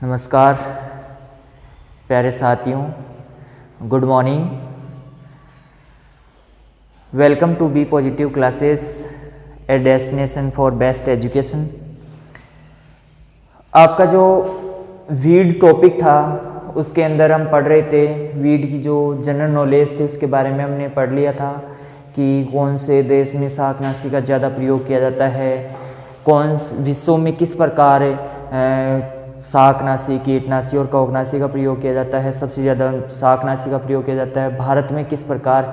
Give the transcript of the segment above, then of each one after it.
नमस्कार प्यारे साथियों, good morning. Welcome to B positive classes, a destination for best education. आपका जो वीड टॉपिक था उसके अंदर हम पढ़ रहे थे, वीड की जो जनरल नॉलेज थी उसके बारे में हमने पढ़ लिया था कि कौन से देश में शाकनाशी का ज़्यादा प्रयोग किया जाता है, कौन विश्व में किस प्रकार शाकनाशी, कीटनाशी और कवकनाशी का प्रयोग किया जाता है। सबसे ज़्यादा शाकनाशी का प्रयोग किया जाता है। भारत में किस प्रकार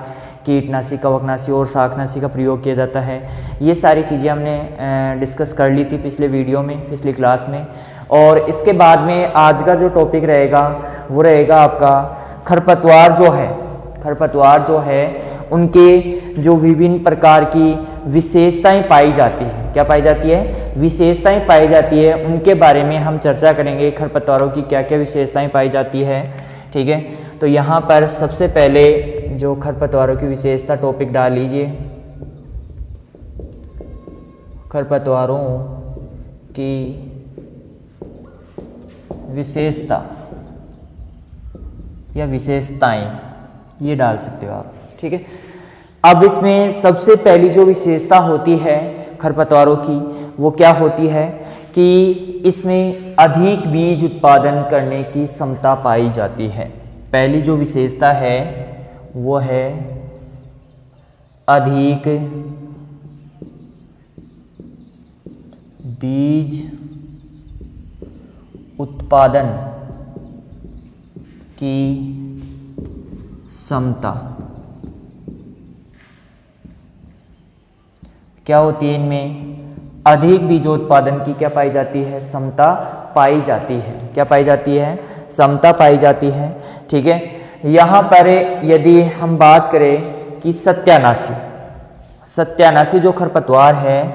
कीटनाशी, कवकनाशी और शाकनाशी का प्रयोग किया जाता है। ये सारी चीज़ें हमने डिस्कस कर ली थी पिछले वीडियो में, पिछली क्लास में। और इसके बाद में आज का जो टॉपिक रहेगा वो रहेगा आपका खरपतवार जो है उनके जो विभिन्न प्रकार की विशेषताएं पाई जाती है। क्या पाई जाती है? विशेषताएं पाई जाती है, उनके बारे में हम चर्चा करेंगे। खरपतवारों की क्या क्या विशेषताएं पाई जाती है, ठीक है। तो यहाँ पर सबसे पहले जो खरपतवारों की विशेषता टॉपिक डाल लीजिए, खरपतवारों की विशेषता या विशेषताएं, ये डाल सकते हो आप, ठीक है। अब इसमें सबसे पहली जो विशेषता होती है खरपतवारों की वो क्या होती है कि इसमें अधिक बीज उत्पादन करने की क्षमता पाई जाती है। पहली जो विशेषता है वो है अधिक बीज उत्पादन की क्षमता। क्या होती है इनमें? अधिक बीजोत्पादन की क्या पाई जाती है? क्षमता पाई जाती है। क्या पाई जाती है? क्षमता पाई जाती है, ठीक है। यहाँ पर यदि हम बात करें कि सत्यानाशी जो खरपतवार है,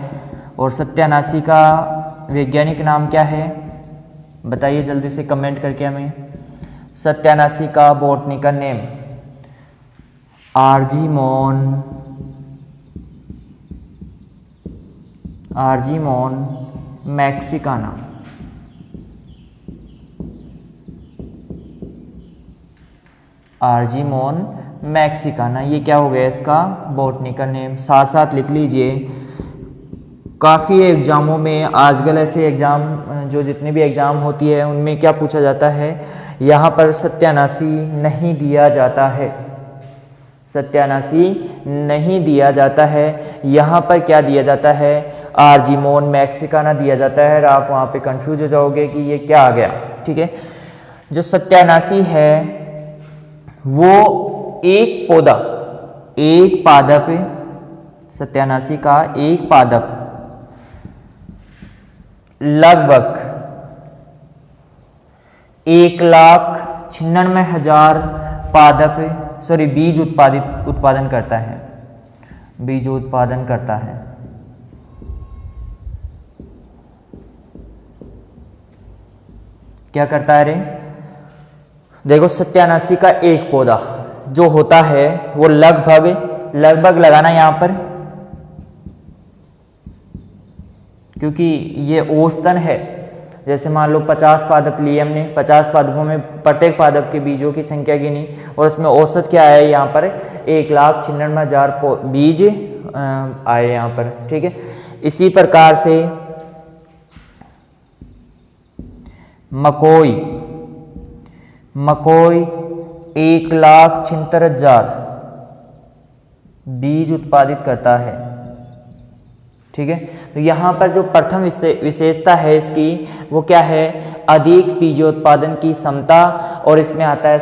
और सत्यानाशी का वैज्ञानिक नाम क्या है बताइए जल्दी से कमेंट करके हमें। सत्यानाशी का botanical name Argemone Mexicana. Argemone Mexicana, ये क्या हो गया इसका बॉटनिकल नेम। साथ साथ लिख लीजिए। काफ़ी एग्जामों में आजकल ऐसे एग्जाम जो जितने भी एग्जाम होती है उनमें क्या पूछा जाता है, यहाँ पर सत्यानाशी नहीं दिया जाता है। सत्यानाशी नहीं दिया जाता है, यहाँ पर क्या दिया जाता है? आर्जीमोन मैक्सिकाना दिया जाता है। आप वहाँ पे कंफ्यूज हो जाओगे कि ये क्या आ गया, ठीक है। जो सत्यानाशी है वो एक पौधा, एक पादप, सत्यानाशी का एक पादप लगभग 1,96,000 बीज उत्पादन करता है। बीज उत्पादन करता है। क्या करता है रे? देखो, सत्यानाशी का एक पौधा जो होता है वो लगभग लगाना यहाँ पर, क्योंकि ये औसतन है। जैसे मान लो 50 पादप लिए हमने, 50 पादपों में प्रत्येक पादप के बीजों की संख्या गिनी और उसमें औसत क्या आया यहाँ पर? 1,96,000 बीज आए यहाँ पर, ठीक है। इसी प्रकार से मकोई 1,76,000 बीज उत्पादित करता है, ठीक है। तो यहाँ पर जो प्रथम विशेषता है इसकी वो क्या है? अधिक बीजोत्पादन की क्षमता। और इसमें आता है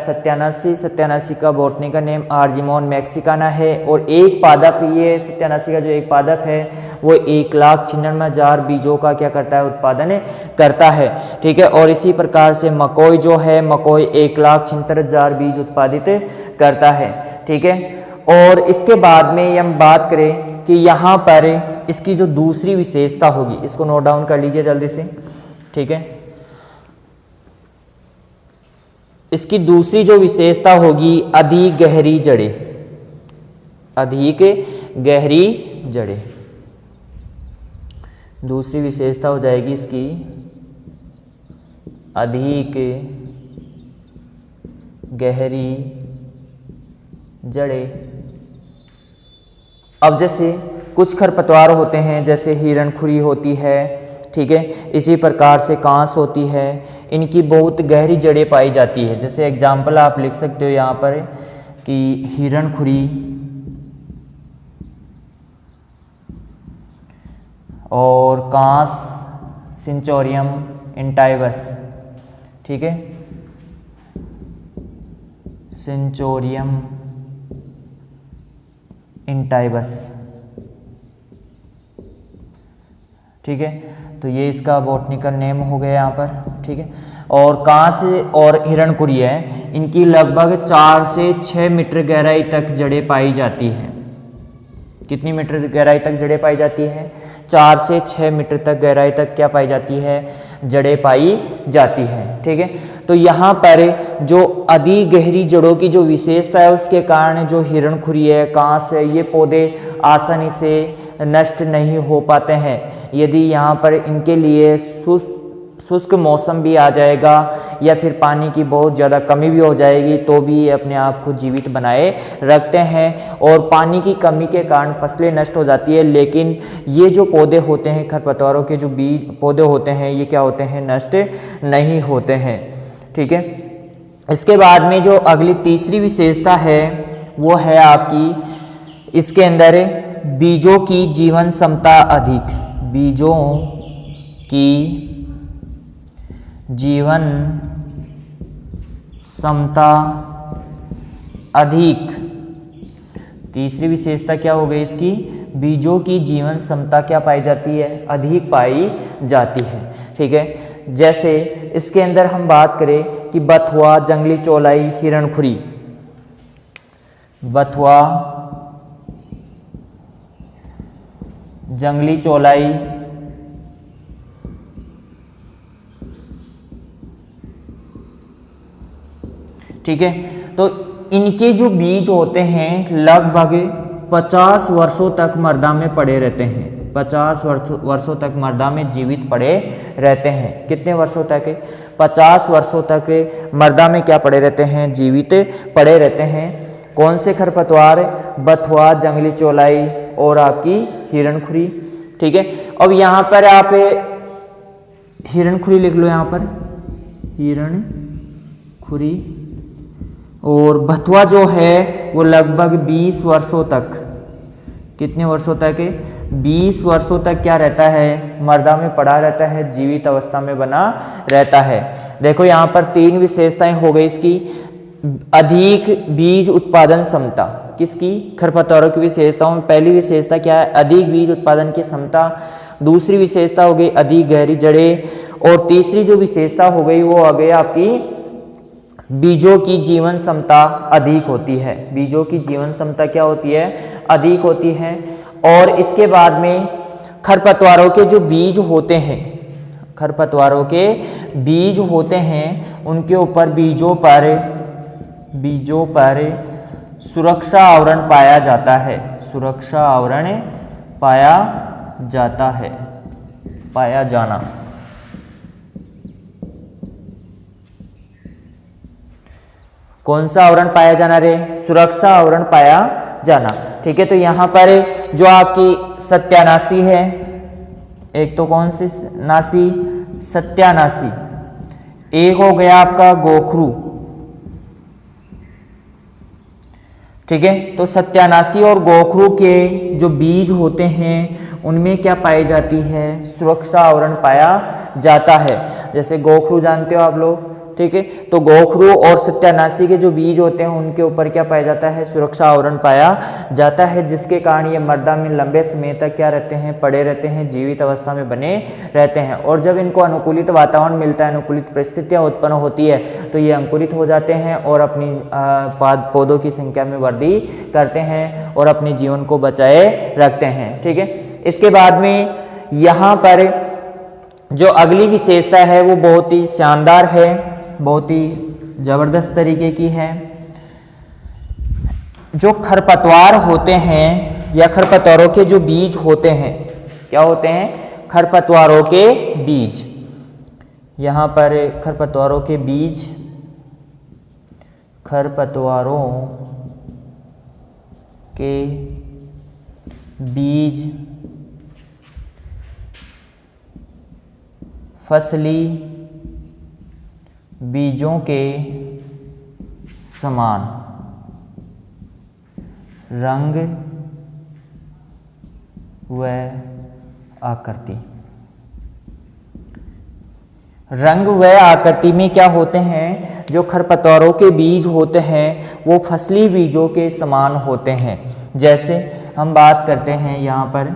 सत्यानाशी का बॉटनिकल नेम आर्जीमोन मैक्सिकाना है। और एक पादप, ये सत्यानाशी का जो एक पादप है वो 1,96,000 बीजों का क्या करता है? उत्पादन करता है, ठीक है। और इसी प्रकार से मकोई जो है, मकोई 1,76,000 बीज उत्पादित करता है, ठीक है। और इसके बाद में हम बात करें कि यहाँ पर इसकी जो दूसरी विशेषता होगी, इसको नोट डाउन कर लीजिए जल्दी से, ठीक है। इसकी दूसरी जो विशेषता होगी अधिक गहरी जड़ें। दूसरी विशेषता हो जाएगी इसकी अधिक गहरी जड़ें। अब जैसे कुछ खरपतवार होते हैं, जैसे हिरणखुरी होती है, ठीक है, इसी प्रकार से कांस होती है, इनकी बहुत गहरी जड़ें पाई जाती है। जैसे एग्जाम्पल आप लिख सकते हो यहाँ पर कि हिरणखुरी और कांस सिंचोरियम इंटाइबस, ठीक है, सिंचोरियम इंटाइबस, ठीक है। तो ये इसका बॉटनिकल नेम हो गया यहाँ पर, ठीक है। और कांस और हिरणखुरी है, इनकी लगभग 4 से 6 मीटर गहराई तक जड़ें पाई जाती हैं। कितनी मीटर गहराई तक जड़ें पाई जाती है? 4 से 6 मीटर तक गहराई तक क्या पाई जाती है? जड़ें पाई जाती है, ठीक है। तो यहाँ पर जो अधिक गहरी जड़ों की जो विशेषता है, उसके कारण जो हिरणखुरी है, कांस है, ये पौधे आसानी से नष्ट नहीं हो पाते हैं। यदि यहाँ पर इनके लिए शुष्क मौसम भी आ जाएगा या फिर पानी की बहुत ज़्यादा कमी भी हो जाएगी, तो भी ये अपने आप को जीवित बनाए रखते हैं। और पानी की कमी के कारण फसलें नष्ट हो जाती है, लेकिन ये जो पौधे होते हैं, खरपतवारों के जो बीज पौधे होते हैं, ये क्या होते हैं? नष्ट नहीं होते हैं, ठीक है। इसके बाद में जो अगली तीसरी विशेषता है वो है आपकी, इसके अंदर बीजों की जीवन क्षमता अधिक। बीजों की जीवन क्षमता अधिक। तीसरी विशेषता क्या हो गई इसकी? बीजों की जीवन क्षमता क्या पाई जाती है? अधिक पाई जाती है, ठीक है। जैसे इसके अंदर हम बात करें कि बथुआ, जंगली चौलाई, हिरणखुरी। बथुआ, जंगली चौलाई, ठीक है। तो इनके जो बीज होते हैं लगभग 50 वर्षों तक मृदा में पड़े रहते हैं। 50 वर्षों तक मृदा में जीवित पड़े रहते हैं। कितने वर्षों तक? 50 वर्षों तक मृदा में क्या पड़े रहते हैं? जीवित पड़े रहते हैं। कौन से खरपतवार? बथुआ, जंगली चौलाई और आपकी हिरणखुरी, ठीक है। अब यहाँ पर आप हिरणखुरी लिख लो, यहाँ पर हिरणखुरी। और बथुआ जो है वो लगभग 20 वर्षों तक, कितने वर्षों तक? 20 वर्षों तक क्या रहता है? मृदा में पड़ा रहता है, जीवित अवस्था में बना रहता है। देखो यहाँ पर 3 विशेषताएं हो गई इसकी। अधिक बीज उत्पादन क्षमता, किसकी? खरपतवारों की विशेषताओं में पहली विशेषता क्या है? अधिक बीज उत्पादन की क्षमता। दूसरी विशेषता हो गई अधिक गहरी जड़ें। और तीसरी जो विशेषता हो गई वो आ गई आपकी बीजों की जीवन क्षमता अधिक होती है। बीजों की जीवन क्षमता क्या होती है? अधिक होती है। और इसके बाद में खरपतवारों के जो बीज होते हैं, खरपतवारों के बीज होते हैं, उनके ऊपर बीजों पर सुरक्षा आवरण पाया जाता है। सुरक्षा आवरण पाया जाता है, पाया जाना। कौन सा आवरण पाया जाना रे? सुरक्षा आवरण पाया जाना, ठीक है। तो यहाँ पर जो आपकी सत्यानाशी है, एक तो कौन सी नाशी? सत्यानाशी। एक हो गया आपका गोखरू, ठीक है। तो सत्यानाशी और गोखरू के जो बीज होते हैं उनमें क्या पाई जाती है? सुरक्षा आवरण पाया जाता है। जैसे गोखरू जानते हो आप लोग, ठीक है। तो गोखरू और सत्यानाशी के जो बीज होते हैं उनके ऊपर क्या पाया जाता है? सुरक्षा आवरण पाया जाता है, जिसके कारण ये मृदा में लंबे समय तक क्या रहते हैं? पड़े रहते हैं, जीवित अवस्था में बने रहते हैं। और जब इनको अनुकूलित वातावरण मिलता है, अनुकूलित परिस्थितियां उत्पन्न होती है, तो ये अंकुरित हो जाते हैं और अपनी पौधों की संख्या में वृद्धि करते हैं और अपने जीवन को बचाए रखते हैं, ठीक है। इसके बाद में यहाँ पर जो अगली विशेषता है वो बहुत ही शानदार है, बहुत ही जबरदस्त तरीके की है। जो खरपतवार होते हैं या खरपतवारों के जो बीज होते हैं, क्या होते हैं? खरपतवारों के बीज। यहाँ पर खरपतवारों के बीज, खरपतवारों के बीज फसली बीजों के समान रंग व आकृति। रंग व आकृति में क्या होते हैं, जो खरपतवारों के बीज होते हैं वो फसली बीजों के समान होते हैं। जैसे हम बात करते हैं यहाँ पर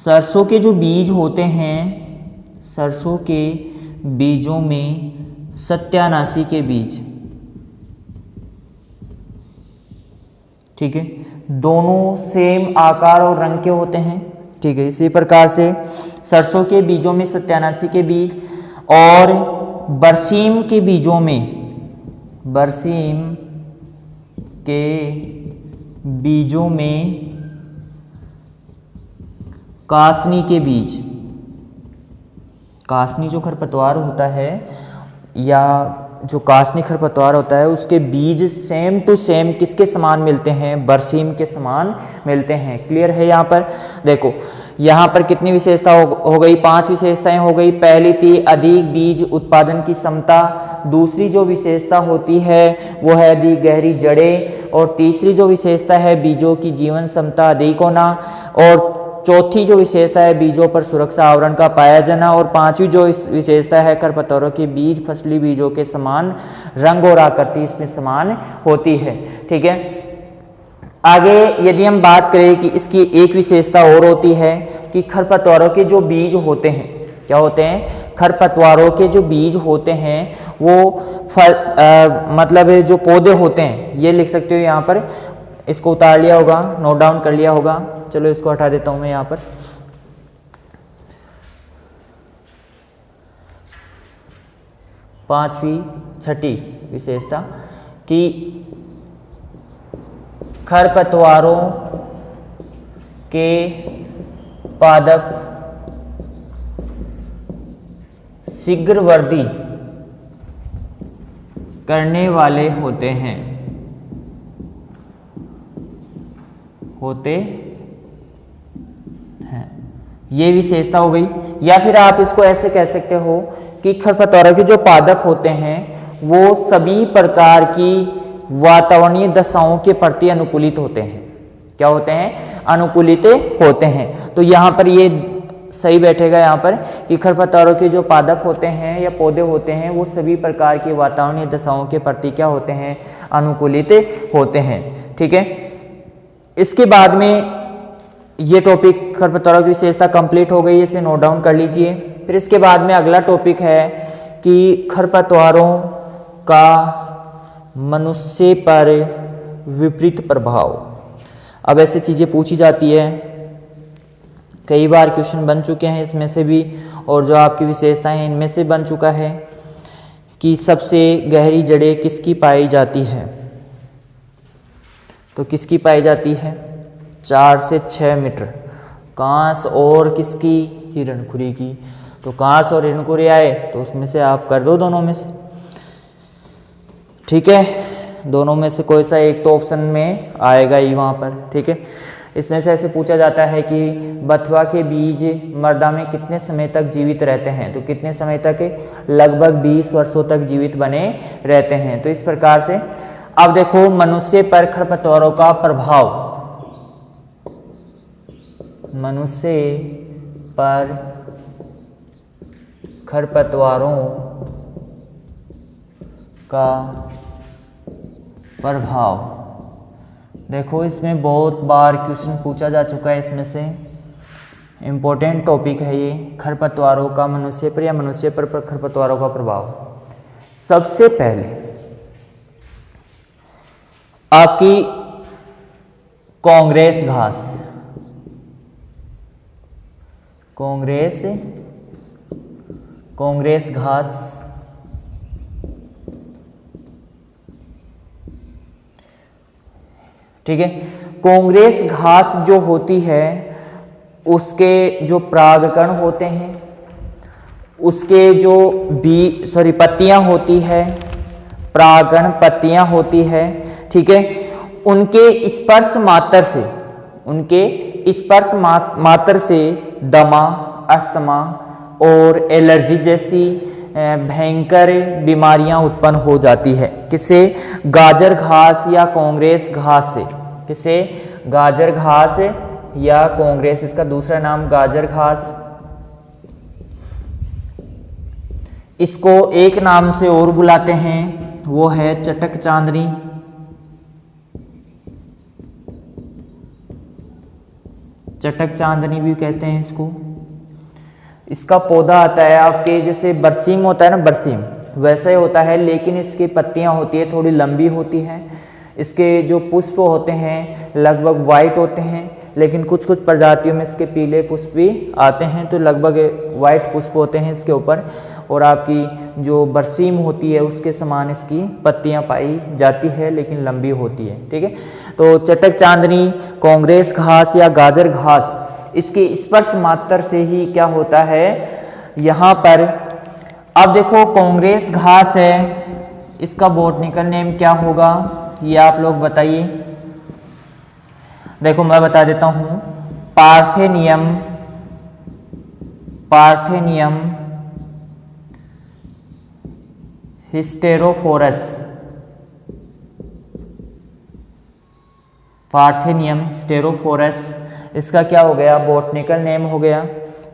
सरसों के जो बीज होते हैं, सरसों के बीजों में सत्यानाशी के बीज, ठीक है, दोनों सेम आकार और रंग के होते हैं। ठीक है, इसी प्रकार से सरसों के बीजों में सत्यानाशी के बीज और बरसीम के बीजों में, बरसीम के बीजों में कासनी के बीज, कासनी जो खरपतवार होता है या जो कासनी खरपतवार होता है उसके बीज सेम टू सेम किसके समान मिलते हैं, बरसीम के समान मिलते हैं। क्लियर है। यहाँ पर देखो, यहाँ पर कितनी विशेषता हो गई, 5 विशेषताएं हो गई। पहली थी अधिक बीज उत्पादन की क्षमता, दूसरी जो विशेषता होती है वो है अधिक गहरी जड़ें, और तीसरी जो विशेषता है बीजों की जीवन क्षमता अधिक होना, और चौथी जो विशेषता है बीजों पर सुरक्षा आवरण का पाया जाना, और पांचवी जो विशेषता है खरपतवारों के बीज फसली बीजों के समान रंग और आकृति इसमें समान होती है। ठीक है, आगे यदि हम बात करें कि इसकी एक विशेषता और होती है कि खरपतवारों के जो बीज होते हैं, क्या होते हैं, खरपतवारों के जो बीज होते हैं वो मतलब जो पौधे होते हैं, ये लिख सकते हो यहाँ पर, इसको उतार लिया होगा, नोट डाउन कर लिया होगा। चलो इसको हटा देता हूं मैं यहाँ पर। छठी विशेषता कि खरपतवारों के पादप शीघ्र वृद्धि करने वाले होते हैं, ये विशेषता हो गई। या फिर आप इसको ऐसे कह सकते हो कि खरपतवारों के जो पादप होते हैं वो सभी प्रकार की वातावरणीय दशाओं के प्रति अनुकूलित होते हैं। क्या होते हैं, अनुकूलित होते हैं। तो यहाँ पर ये सही बैठेगा यहाँ पर कि खरपतवारों के जो पादप होते हैं या पौधे होते हैं वो सभी प्रकार की वातावरणीय दशाओं के प्रति क्या होते हैं, अनुकूलित होते हैं। ठीक है, इसके बाद में ये टॉपिक खरपतवारों की विशेषता कंप्लीट हो गई, इसे नोट डाउन कर लीजिए। फिर इसके बाद में अगला टॉपिक है कि खरपतवारों का मनुष्य पर विपरीत प्रभाव। अब ऐसी चीज़ें पूछी जाती है, कई बार क्वेश्चन बन चुके हैं इसमें से भी, और जो आपकी विशेषताएं हैं इनमें से बन चुका है कि सबसे गहरी जड़ें किसकी पाई जाती है। तो किसकी पाई जाती है, 4 से 6 मीटर। कांस और किसकी, हिरणखुरी की। तो कांस और हिरणखुरी आए तो उसमें से आप कर दो दोनों में से। ठीक है, दोनों में से कोई सा एक तो ऑप्शन में आएगा ही वहाँ पर। ठीक है, इसमें से ऐसे पूछा जाता है कि बथुआ के बीज मृदा में कितने समय तक जीवित रहते हैं। तो कितने समय तक, लगभग 20 वर्षों तक जीवित बने रहते हैं। तो इस प्रकार से अब देखो मनुष्य पर खरपतवारों का प्रभाव, मनुष्य पर खरपतवारों का प्रभाव। देखो इसमें बहुत बार क्वेश्चन पूछा जा चुका है, इसमें से इम्पोर्टेंट टॉपिक है ये, खरपतवारों का मनुष्य पर या मनुष्य पर खरपतवारों का प्रभाव। सबसे पहले आपकी कांग्रेस घास, कांग्रेस घास ठीक है, कांग्रेस घास जो होती है उसके जो परागकण होते हैं, उसके जो पत्तियां होती है, परागकण पत्तियां होती है, ठीक है, उनके स्पर्श मात्र से दमा, अस्थमा और एलर्जी जैसी भयंकर बीमारियां उत्पन्न हो जाती है। किससे? गाजर घास या कांग्रेस घास से। किससे? गाजर घास या कांग्रेस, इसका दूसरा नाम गाजर घास। इसको एक नाम से और बुलाते हैं, वो है चटक चांदनी। चटक चांदनी भी कहते हैं इसको। इसका पौधा आता है आपके, जैसे बरसीम होता है ना, बरसीम वैसा ही होता है, लेकिन इसकी पत्तियां होती है थोड़ी लंबी होती हैं। इसके जो पुष्प होते हैं लगभग वाइट होते हैं, लेकिन कुछ कुछ प्रजातियों में इसके पीले पुष्प भी आते हैं, तो लगभग वाइट पुष्प होते हैं इसके ऊपर। और आपकी जो बरसीम होती है उसके समान इसकी पत्तियां पाई जाती है, लेकिन लंबी होती है। ठीक है, तो चटक चांदनी, कांग्रेस घास या गाजर घास, इसके स्पर्श मात्र से ही क्या होता है यहाँ पर। अब देखो कांग्रेस घास है, इसका बॉटनिकल नेम क्या होगा ये आप लोग बताइए। देखो मैं बता देता हूं, पार्थेनियम हिस्टेरोफोरस। पार्थेनियम हिस्टेरोफोरस इसका क्या हो गया? बॉटनिकल नेम हो गया।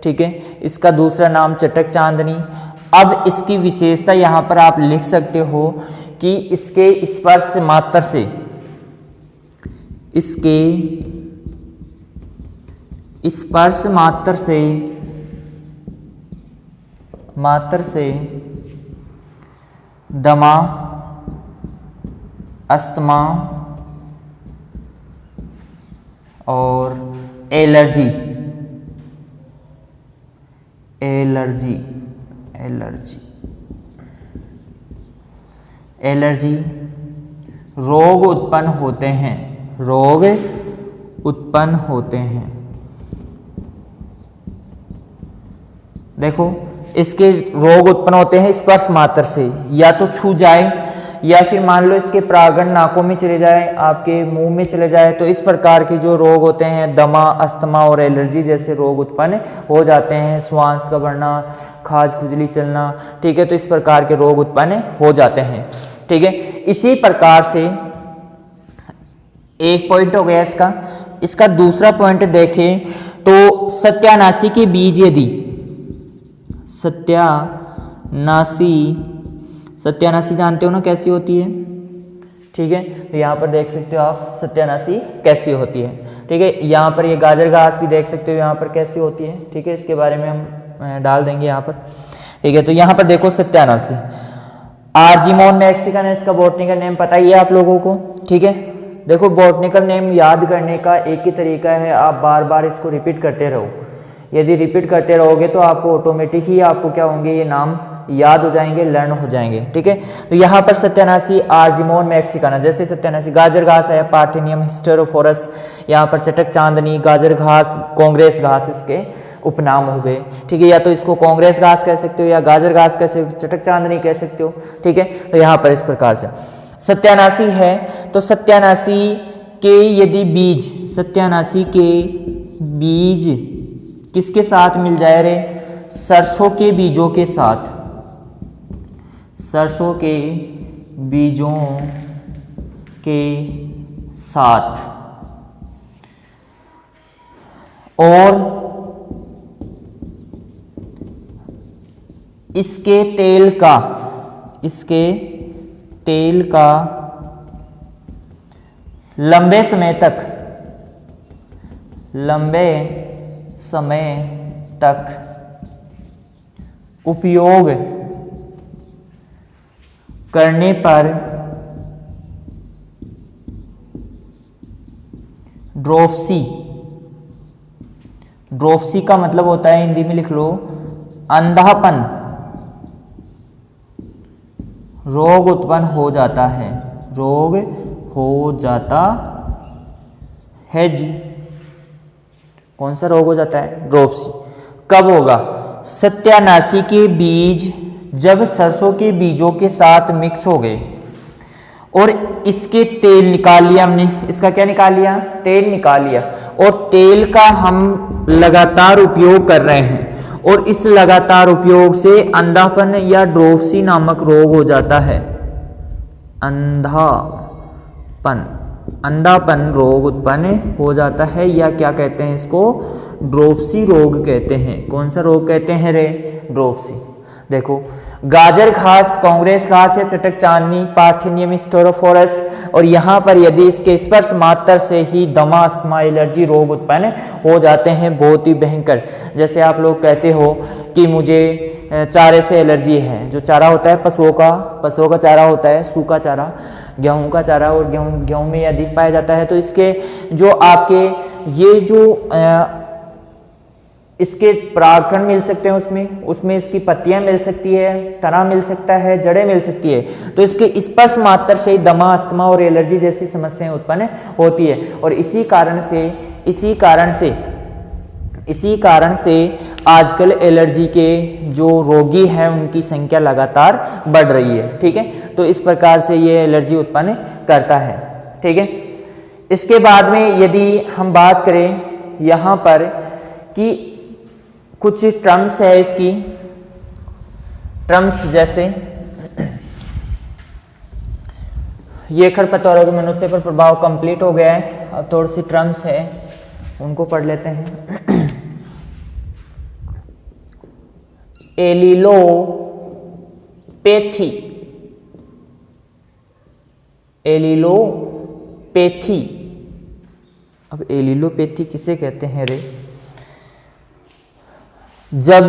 ठीक है, इसका दूसरा नाम चटक चांदनी। अब इसकी विशेषता यहां पर आप लिख सकते हो कि इसके स्पर्श मात्र से, इसके स्पर्श मात्र से दमा, अस्थमा और एलर्जी रोग उत्पन्न होते हैं। देखो इसके रोग उत्पन्न होते हैं स्पर्श मात्र से, या तो छू जाए या फिर मान लो इसके परागण नाकों में चले जाए, आपके मुंह में चले जाए, तो इस प्रकार के जो रोग होते हैं दमा, अस्थमा और एलर्जी जैसे रोग उत्पन्न हो जाते हैं। श्वास का बढ़ना, खाज खुजली चलना, ठीक है, तो इस प्रकार के रोग उत्पन्न हो जाते हैं। ठीक है, इसी प्रकार से एक पॉइंट हो गया इसका। इसका दूसरा पॉइंट देखें तो सत्यानाशी के बीज, यदि सत्यानाशी जानते हो ना कैसी होती है। ठीक है, तो यहाँ पर देख सकते हो आप सत्यानाशी कैसी होती है। ठीक है, यहाँ पर ये गाजर घास भी देख सकते हो यहाँ पर कैसी होती है। ठीक है, इसके बारे में हम डाल देंगे यहाँ पर। ठीक है, तो यहाँ पर देखो सत्यानाशी, आर्जिमोन मैक्सिकन है इसका बॉटनिकल नेम, पता ही है आप लोगों को। ठीक है, देखो बॉटनिकल नेम याद करने का एक ही तरीका है, आप बार बार इसको रिपीट करते रहो। यदि रिपीट करते रहोगे तो आपको ऑटोमेटिक ही आपको क्या होंगे, ये नाम याद हो जाएंगे, लर्न हो जाएंगे। ठीक है, तो यहाँ पर सत्यानाशी, आर्जिमोन मैक्सिकाना, जैसे सत्यानाशी, गाजर घास है पार्थेनियम हिस्टेरोफोरस, यहाँ पर चटक चांदनी, गाजर घास, कांग्रेस घास इसके उपनाम हो गए। ठीक है, या तो इसको कांग्रेस घास कह सकते हो या गाजर घास कह सकते हो, चटक चांदनी कह सकते हो। ठीक है, तो यहाँ पर इस प्रकार से सत्यानाशी है, तो सत्यानाशी के यदि बीज, सत्यानाशी के बीज किसके साथ मिल जाए रे? सरसों के बीजों के साथ, सरसों के बीजों के साथ, और इसके तेल का लंबे समय तक उपयोग करने पर ड्रोप्सी का मतलब होता है, हिंदी में लिख लो, अंधापन रोग उत्पन्न हो जाता है, कौन सा रोग हो जाता है? ड्रॉप्सी। कब होगा? सत्यानाशी के बीज जब सरसों के बीजों के साथ मिक्स हो गए और इसके तेल निकाल लिया हमने, इसका क्या निकाल लिया? तेल निकाल लिया, और तेल का हम लगातार उपयोग कर रहे हैं और इस लगातार उपयोग से अंधापन या ड्रॉप्सी नामक रोग हो जाता है। अंधापन रोग उत्पन्न हो जाता है, या क्या कहते हैं इसको? ड्रॉप्सी रोग कहते हैं। कौन सा रोग कहते हैं रे? ड्रॉप्सी। देखो, गाजर घास, कांग्रेस घास या चटक चांदनी, पार्थिनियम स्टेरोफोरस, और यहाँ पर यदि इसके स्पर्श मात्र से ही दमा, अस्थमा, एलर्जी रोग उत्पन्न हो जाते हैं, बहुत ही भयंकर। जैसे आप लोग कहते हो कि मुझे चारे से एलर्जी है। जो चारा होता है पशुओं का चारा होता है, सूखा चारा, गेहूं का चारा, और गेहूं में अधिक पाया जाता है। तो इसके जो आपके ये जो इसके परागकण मिल सकते हैं, उसमें इसकी पत्तियां मिल सकती है, तना मिल सकता है, जड़ें मिल सकती है। तो इसके स्पर्श मात्र से दमा, अस्थमा और एलर्जी जैसी समस्याएं उत्पन्न होती है। और इसी कारण से आजकल एलर्जी के जो रोगी हैं उनकी संख्या लगातार बढ़ रही है। ठीक है, तो इस प्रकार से ये एलर्जी उत्पन्न करता है। ठीक है, इसके बाद में यदि हम बात करें यहाँ पर कि कुछ टर्म्स है इसकी, टर्म्स जैसे ये खरपतवारों के मनुष्य पर प्रभाव कंप्लीट हो गया है। अब थोड़ी सी टर्म्स है उनको पढ़ लेते हैं। एलिलोपैथी, अब एलिलोपैथी किसे कहते हैं रे? जब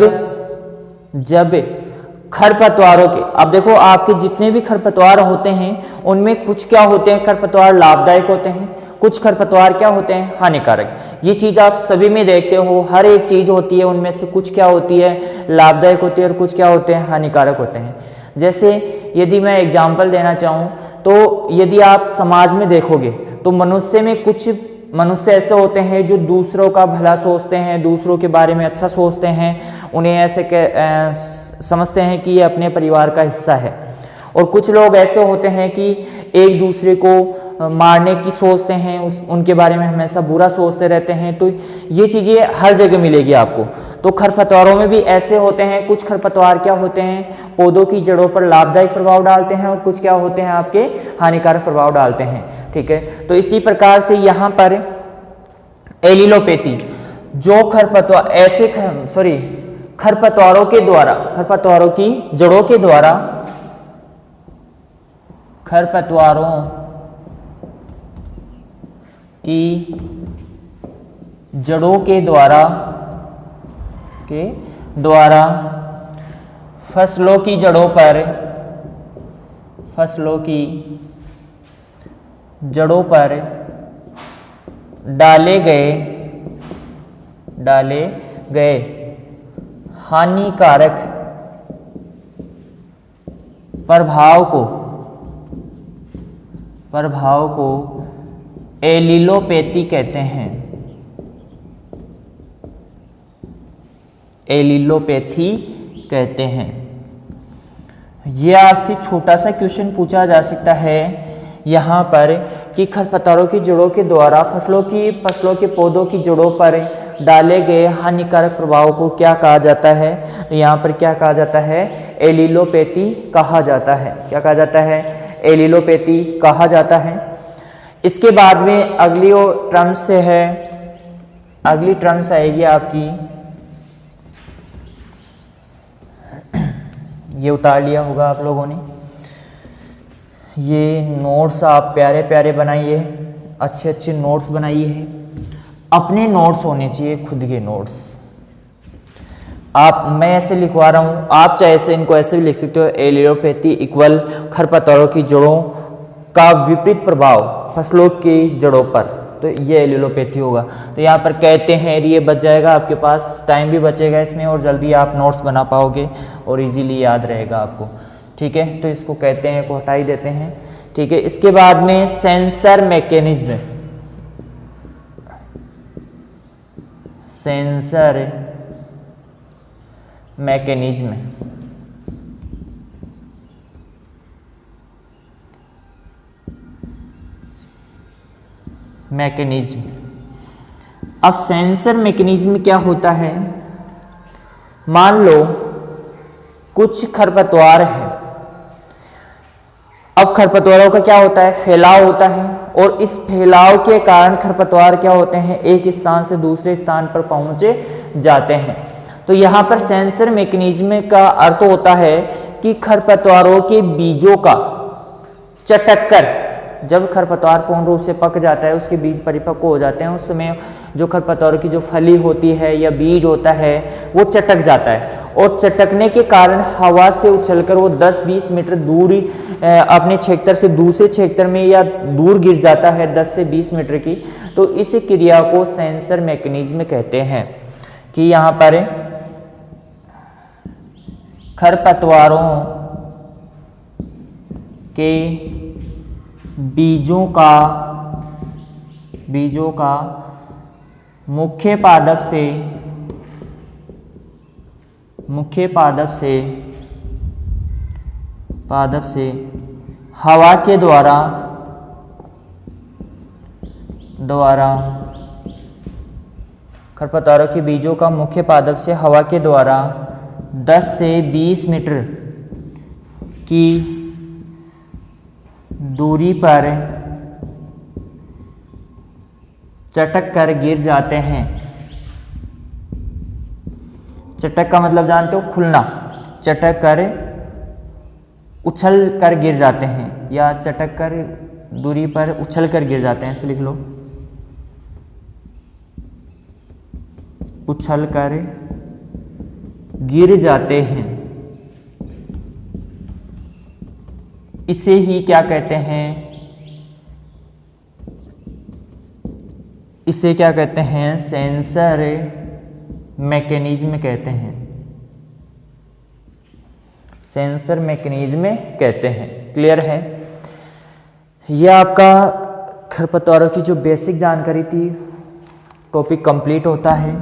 खरपतवारों के, अब देखो आपके जितने भी खरपतवार होते हैं उनमें कुछ क्या होते हैं, खरपतवार लाभदायक होते हैं, कुछ खरपतवार क्या होते हैं? हानिकारक। ये चीज आप सभी में देखते हो, हर एक चीज होती है, उनमें से कुछ क्या होती है? लाभदायक होती है, और कुछ क्या होते हैं? हानिकारक होते हैं। जैसे यदि मैं एग्जाम्पल देना चाहूँ तो यदि आप समाज में देखोगे तो मनुष्य में कुछ मनुष्य ऐसे होते हैं जो दूसरों का भला सोचते हैं, दूसरों के बारे में अच्छा सोचते हैं, उन्हें ऐसे समझते हैं कि ये अपने परिवार का हिस्सा है। और कुछ लोग ऐसे होते हैं कि एक दूसरे को मारने की सोचते हैं, उनके बारे में हमेशा बुरा सोचते रहते हैं। तो ये चीज़ें हर जगह मिलेगी आपको। तो खरपतवारों में भी ऐसे होते हैं, कुछ खरपतवार क्या होते हैं? पौधों की जड़ों पर लाभदायक प्रभाव डालते हैं, और कुछ क्या होते हैं? आपके हानिकारक प्रभाव डालते हैं। ठीक है, तो इसी प्रकार से यहाँ पर एलिलोपैथी, जो खरपतवारों की जड़ों के द्वारा, खरपतवारों की जड़ों के द्वारा फसलों की जड़ों पर डाले गए हानिकारक प्रभाव को एलिलोपैथी कहते हैं। यह आपसे छोटा सा क्वेश्चन पूछा जा सकता है यहाँ पर कि खरपतवारों की जड़ों के द्वारा फसलों के पौधों की जड़ों पर डाले गए हानिकारक प्रभाव को क्या कहा जाता है? तो यहाँ पर क्या कहा जाता है? एलिलोपैथी कहा जाता है। क्या कहा जाता है? एलिलोपैथी कहा जाता है। इसके बाद में अगली टर्म्स आएगी आपकी, ये उतार लिया होगा आप लोगों ने। ये नोट्स आप प्यारे प्यारे बनाइए, अच्छे अच्छे नोट्स बनाइए। अपने नोट्स होने चाहिए, खुद के नोट्स। मैं ऐसे लिखवा रहा हूँ, आप चाहे ऐसे इनको ऐसे भी लिख सकते हो। एलिलोपैथी इक्वल खरपतवारों की जड़ों का विपरीत प्रभाव फसलों की जड़ों पर, तो ये एलिलोपैथी होगा। तो यहाँ पर कहते हैं, ये बच जाएगा आपके पास, टाइम भी बचेगा इसमें, और जल्दी आप नोट्स बना पाओगे और इजीली याद रहेगा आपको। ठीक है, तो इसको कहते हैं, को हटा ही देते हैं। ठीक है, इसके बाद में सेंसर मैकेनिज्म, सेंसर मैकेनिज्म। अब सेंसर मैकेनिज्म क्या होता है? मान लो कुछ खरपतवार है। अब खरपतवारों का क्या होता है? फैलाव होता है, और इस फैलाव के कारण खरपतवार क्या होते हैं? एक स्थान से दूसरे स्थान पर पहुंचे जाते हैं। तो यहाँ पर सेंसर मैकेनिज्म का अर्थ होता है कि खरपतवारों के बीजों का चटक कर, जब खरपतवार पूर्ण रूप से पक जाता है, उसके बीज परिपक्व हो जाते हैं, उस समय जो खरपतवारों की जो फली होती है या बीज होता है वो चटक जाता है, और चटकने के कारण हवा से उछलकर वो 10-20 मीटर दूरी अपने क्षेत्र से दूसरे क्षेत्र में या दूर गिर जाता है, 10 से 20 मीटर की। तो इस क्रिया को सेंसर मैकेनिज्म कहते हैं कि यहाँ पर खरपतवारों के बीजों का मुख्य पादप से हवा के द्वारा खरपतवारों के बीजों का मुख्य पादप से हवा के द्वारा 10 से 20 मीटर की दूरी पर चटक कर गिर जाते हैं। चटक का मतलब जानते हो? खुलना। चटक कर उछल कर गिर जाते हैं, या चटक कर दूरी पर उछल कर गिर जाते हैं, ऐसे लिख लो, उछल कर गिर जाते हैं। इसे ही क्या कहते हैं? इसे क्या कहते हैं? सेंसर मैकेनिज्म कहते हैं। सेंसर मैकेनिज्म कहते हैं। क्लियर है? यह आपका खरपतवारों की जो बेसिक जानकारी थी, टॉपिक कंप्लीट होता है।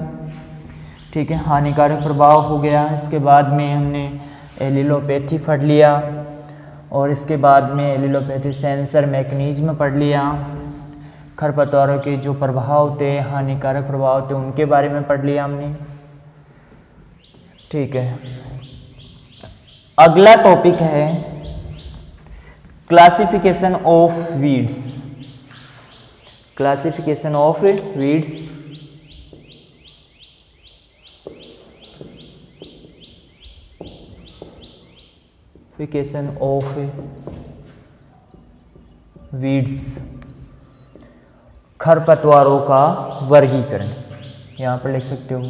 ठीक है, हानिकारक प्रभाव हो गया। इसके बाद में हमने एलिलोपैथी पढ़ लिया, और इसके बाद में एलिलोपैथी सेंसर मैकेनिज्म पढ़ लिया। खरपतवारों के जो प्रभाव थे, हानिकारक प्रभाव थे, उनके बारे में पढ़ लिया हमने। ठीक है, अगला टॉपिक है classification of weeds. Classification of weeds. Classification of weeds, खरपतवारों का वर्गीकरण। यहाँ पर लिख सकते हो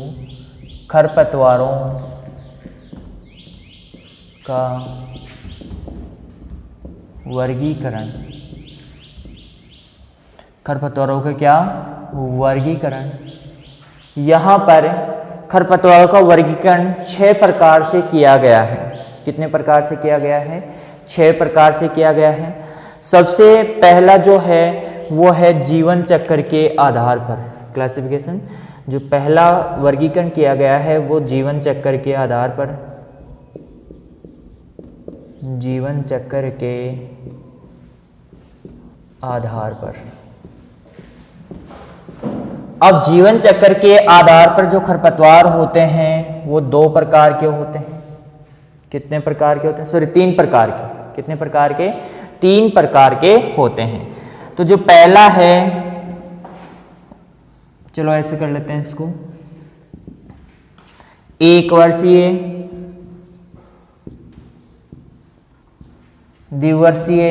खरपतवारों का वर्गीकरण। खरपतवारों का क्या वर्गीकरण? यहाँ पर खरपतवारों का वर्गीकरण 6 प्रकार से किया गया है। कितने प्रकार से किया गया है? 6 प्रकार से किया गया है। सबसे पहला जो है वो है जीवन चक्र के आधार पर। क्लासिफिकेशन जो पहला वर्गीकरण किया गया है वो जीवन चक्र के आधार पर। जीवन चक्र के आधार पर। अब जीवन चक्र के आधार पर जो खरपतवार होते हैं वो 2 प्रकार के होते हैं। कितने प्रकार के होते हैं? सॉरी, 3 प्रकार के। कितने प्रकार के? 3 प्रकार के होते हैं। तो जो पहला है, चलो ऐसे कर लेते हैं इसको, 1 वर्षीय, द्विवर्षीय,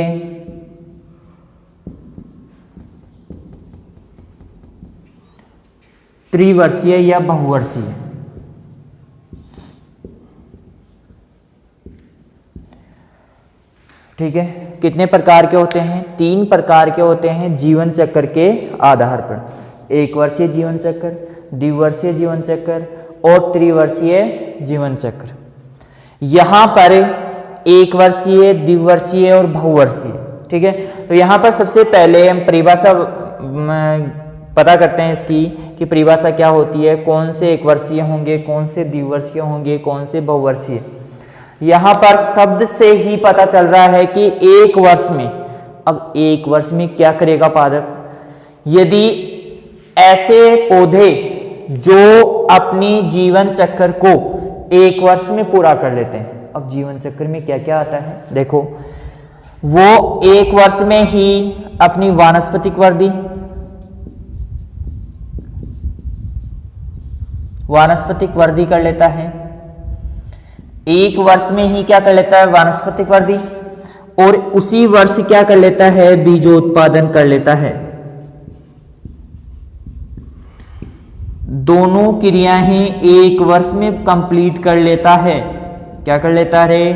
त्रिवर्षीय या बहुवर्षीय। ठीक है, कितने प्रकार के होते हैं? 3 प्रकार के होते हैं जीवन चक्र के आधार पर। 1 वर्षीय जीवन चक्र, द्विवर्षीय जीवन चक्र और त्रिवर्षीय जीवन चक्र। यहाँ पर 1 वर्षीय, द्विवर्षीय और बहुवर्षीय। ठीक है, तो यहाँ पर सबसे पहले हम परिभाषा पता करते हैं इसकी कि परिभाषा क्या होती है, कौन से एक वर्षीय होंगे, कौन से द्विवर्षीय होंगे, कौन से बहुवर्षीय। यहां पर शब्द से ही पता चल रहा है कि एक वर्ष में, अब एक वर्ष में क्या करेगा पादप, यदि ऐसे पौधे जो अपनी जीवन चक्र को एक वर्ष में पूरा कर लेते हैं, अब जीवन चक्र में क्या क्या आता है देखो, वो एक वर्ष में ही अपनी वानस्पतिक वृद्धि कर लेता है, एक वर्ष में ही क्या कर लेता है, वानस्पतिक वृद्धि, और उसी वर्ष क्या कर लेता है, बीजोत्पादन कर लेता है। दोनों क्रियाएं एक वर्ष में कंप्लीट कर लेता है। क्या कर लेता है,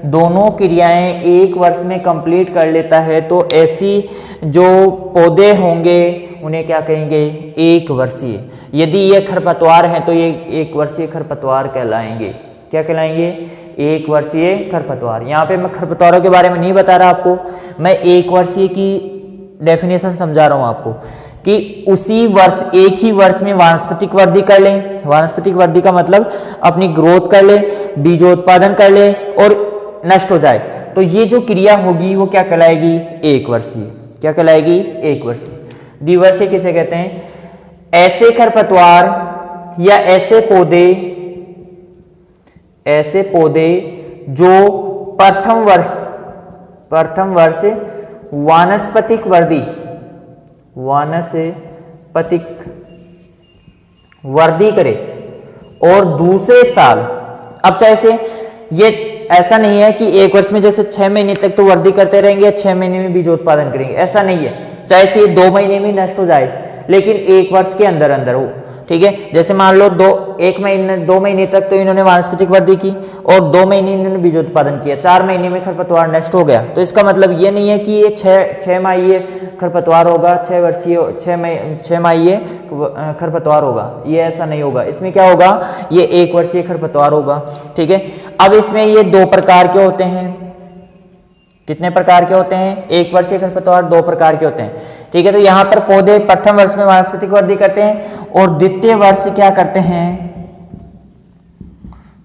दोनों क्रियाएं एक वर्ष में कंप्लीट कर लेता है। तो ऐसी जो पौधे होंगे उन्हें क्या कहेंगे, एक वर्षीय। यदि ये खरपतवार हैं तो ये एक वर्षीय खरपतवार कहलाएंगे। क्या कहलाएंगे, एक वर्षीय खरपतवार। यहाँ पे मैं खरपतवारों के बारे में नहीं बता रहा आपको, मैं एक वर्षीय की डेफिनेशन समझा रहा हूँ आपको कि उसी वर्ष, एक ही वर्ष में वानस्पतिक वृद्धि कर लें। वानस्पतिक वृद्धि का मतलब अपनी ग्रोथ कर ले, बीजोत्पादन कर ले और नष्ट हो जाए। तो ये जो क्रिया होगी वो क्या कहलाएगी, एक वर्षीय। क्या कहलाएगी, एक वर्षीय। द्विवर्षीय किसे कहते हैं, ऐसे खरपतवार या ऐसे पौधे जो प्रथम वर्ष वानस्पतिक वृद्धि करे और दूसरे साल, अब चाहे से ये ऐसा नहीं है कि एक वर्ष में जैसे 6 महीने तक तो वृद्धि करते रहेंगे, 6 महीने में बीजोत्पादन करेंगे, ऐसा नहीं है। चाहे से 2 महीने में नष्ट हो जाए लेकिन एक वर्ष के अंदर अंदर हो, ठीक है। जैसे मान लो 2 महीने तक तो इन्होंने वानस्पतिक वृद्धि की और 2 महीने इन्होंने बीजोत्पादन किया, 4 महीने में खरपतवार नष्ट हो गया। तो इसका मतलब ये नहीं है कि ये 6 माहीय खरपतवार होगा, 6 माहीय खरपतवार होगा, ये ऐसा नहीं होगा। इसमें क्या होगा, ये एक वर्षीय खरपतवार होगा, ठीक है। अब इसमें ये 2 प्रकार के होते हैं। कितने प्रकार के होते हैं, एक वर्षीय खरपतवार 2 प्रकार के होते हैं, ठीक है। तो यहाँ पर पौधे प्रथम वर्ष में वानस्पतिक वृद्धि करते हैं और द्वितीय वर्ष क्या करते हैं,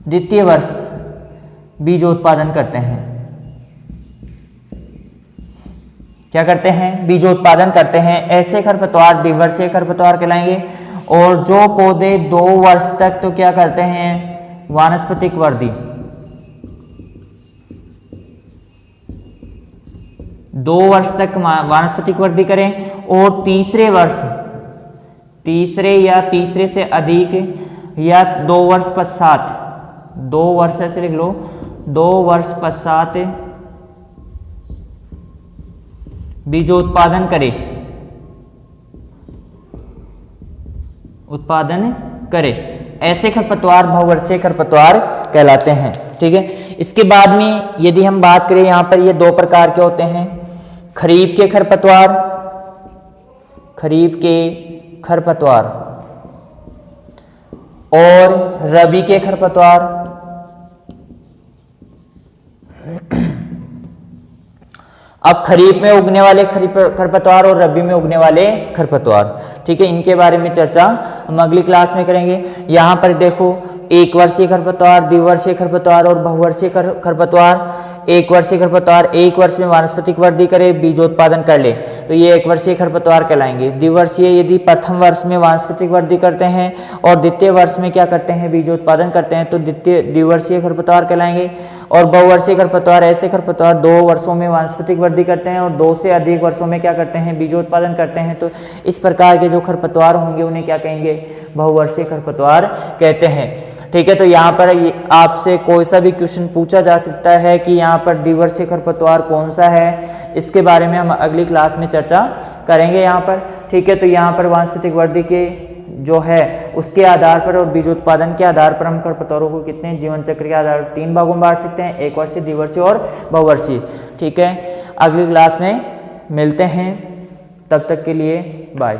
द्वितीय वर्ष बीजोत्पादन करते हैं। क्या करते हैं, बीजोत्पादन करते हैं। ऐसे खरपतवार द्विवर्षीय खरपतवार कहलाएंगे। और जो पौधे 2 वर्ष तक तो क्या करते हैं, वानस्पतिक वृद्धि, 2 वर्ष तक वानस्पतिक वृद्धि करें और तीसरे से अधिक या 2 वर्ष पश्चात, 2 वर्ष ऐसे लिख लो, 2 वर्ष पश्चात बीजोत्पादन करे। ऐसे खरपतवार बहुवर्षीय खरपतवार कहलाते हैं, ठीक है। इसके बाद में यदि हम बात करें, यहां पर ये 2 प्रकार के होते हैं, खरीफ के खरपतवार और रबी के खरपतवार। अब खरीफ में उगने वाले खरपतवार और रबी में उगने वाले खरपतवार, ठीक है, इनके बारे में चर्चा हम अगली क्लास में करेंगे। यहां पर देखो, एक वर्षीय खरपतवार, द्विवर्षीय खरपतवार और बहुवर्षीय खरपतवार। एक वर्षीय खरपतवार 1 वर्ष में वानस्पतिक वृद्धि करे, बीजोत्पादन कर ले, तो ये एक वर्षीय खरपतवार कहलाएंगे। द्विवर्षीय यदि प्रथम वर्ष में वानस्पतिक वृद्धि करते हैं और द्वितीय वर्ष में क्या करते हैं, बीजोत्पादन करते हैं, तो द्विवर्षीय खरपतवार कहलाएंगे। और बहुवर्षीय खरपतवार ऐसे खरपतवार 2 वर्षों में वानस्पतिक वृद्धि करते हैं और 2 से अधिक वर्षों में क्या करते हैं, बीजोत्पादन करते हैं। तो इस प्रकार के जो खरपतवार होंगे उन्हें क्या कहेंगे, बहुवर्षीय खरपतवार कहते हैं, ठीक है। तो यहाँ पर आपसे कोई सा भी क्वेश्चन पूछा जा सकता है कि यहाँ पर द्विवर्षीय खरपतवार कौन सा है, इसके बारे में हम अगली क्लास में चर्चा करेंगे यहाँ पर, ठीक है। तो यहाँ पर वानस्पतिक वृद्धि के जो है उसके आधार पर और बीजोत्पादन के आधार पर हम खरपतवारों को कितने जीवन चक्र के आधार पर 3 भागों में बांट सकते हैं, एक वर्षीय, द्विवर्षीय और बहुवर्षीय, ठीक है। अगली क्लास में मिलते हैं, तब तक के लिए बाय।